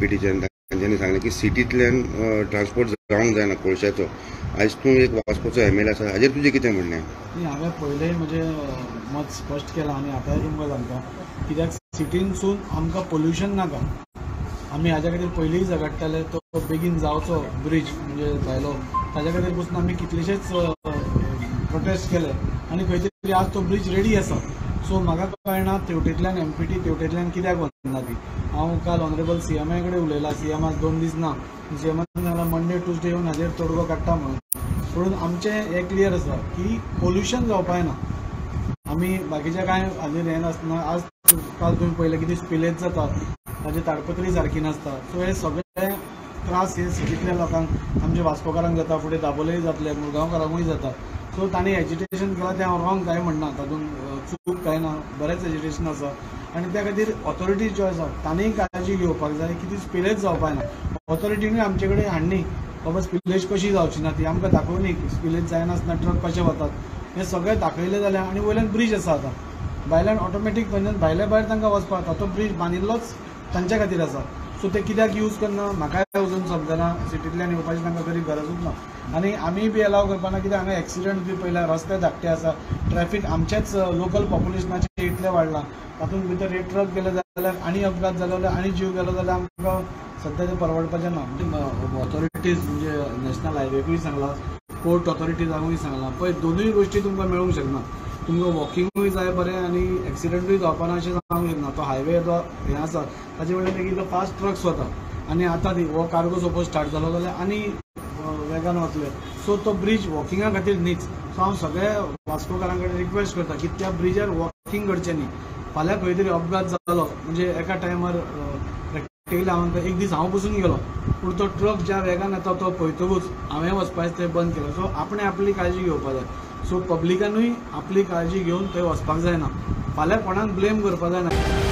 MPTच्यान तांच्यांनी सांगलें की सिटींतल्यान ट्रान्सपोर्ट जावंक जायना कोळशाचो. आयज तूं एक वास्कोचो MLA आसा, हाजेर तुजें कितें म्हणणें? हांवें पयलेंय म्हजें मत स्पश्ट केलां आनी आतांय तुमकां सांगता, कित्याक सिटीनसून आमकां पोल्युशन नाका. आमी हाज्या खातीर पयलींय झगडटाले, तो बेगीन जावचो ब्रीज म्हणजे भायलो, ताज्या खातीर पसून आमी कितलेशेच प्रोटेस्ट केले आनी खंय तरी आज तो ब्रीज रेडी आसा. सो म्हाका कळना तेवटेंतल्यान MPT तेवटेंतल्यान कित्याक वचना ती. हांव काल ऑनरेबल CMA कडेन उलयलां, CM आज 2 दीस ना, CMान सांगलां मंडे ट्युजडे येवन हाजेर तोडगो काडटा म्हणून. पूण आमचें हें क्लियर आसा की पोल्युशन जावपाक ना. आमी बाकीच्या कांय हाजेर हें नासतना आज काल तुवें पळयलें कितें स्पिलेज जाता, ताजी ताडपत्री सारकी नासता. सो हे सगळे त्रास हे सिटींतल्या लोकांक, आमच्या वास्कोकारांक जाता, फुडें दाबोलेय जातले, मुरगांवकारांकूय जाता. सो तांणी एजिटेशन केलां तें हांव रॉंग कांय म्हणना, तातूंत चूक कांय ना, बरेंच एजिटेशन आसा आनी त्या खातीर ऑथॉरिटी ज्यो आसा तांणीय काळजी घेवपाक जाय की ती स्पिलेज जावपाक ना. ऑथॉरिटीनूय आमचे कडेन हाडणी बाबा स्पिलेज कशी जावची ना ती आमकां दाखोवनी, स्पिलेज जायनासतना ट्रक कशे वतात हें सगळें दाखयलें जाल्यार. आनी वयल्यान ब्रीज आसा आतां, भायल्यान ऑटोमॅटीक भायल्या भायर तांकां वचपाक तो ब्रीज बांदिल्लोच तांच्या खातीर आसा. सो ते कित्याक यूज करना म्हाकाय अजून समजना. सिटींतल्यान येवपाची तांकां खरी गरजूच ना आनी आमी बी अलाव करपाना, कित्याक हांगा एक्सिडंट बी पयल्या, रस्ते धाकटे आसा, ट्रॅफीक आमचेच लोकल पॉप्युलेशनाचे इतलें वाडलां, तातूंत भितर एक ट्रक गेले जाल्यार आनी अपघात जालो जाल्यार आनी जीव गेलो जाल्यार आमकां सद्या तें परवडपाचें ना. ऑथॉरिटीज म्हणजे नॅशनल हायवेकूय सांगलां, पोर्ट ऑथॉरिटीजांकूय सांगलां, पळय दोनूय गोश्टी तुमकां मेळूंक शकना. तुमकां वॉकिंगूय जाय बरें आनी एक्सिडंटूय जावपाना अशें सांगूंक शकना. तो हायवे जो हें आसा ताचे वयल्यान एक एकदां फास्ट ट्रक्स वता आनी आतां हो कार्गो सपोज स्टार्ट जालो जाल्यार आनी वेगान वतले. सो तो ब्रीज वॉकिंगा खातीर न्हीच. सो हांव सगळ्या वास्कोकारां कडेन रिक्वेस्ट करता की त्या ब्रिजार वॉकिंग करचें न्ही. फाल्यां खंय तरी अपघात जालो म्हणजे एका टायमार प्रॅक्टिकली हांव एक दीस हांव बसून गेलो, पूण तो ट्रक ज्या वेगान येता तो पळयतकूच हांवें वचपाचें तें बंद केलें. सो आपणें आपली काळजी घेवपाक जाय. सो पब्लिकानूय आपली काळजी घेवन थंय वचपाक जायना. फाल्यां कोणाक ब्लेम करपाक जायना.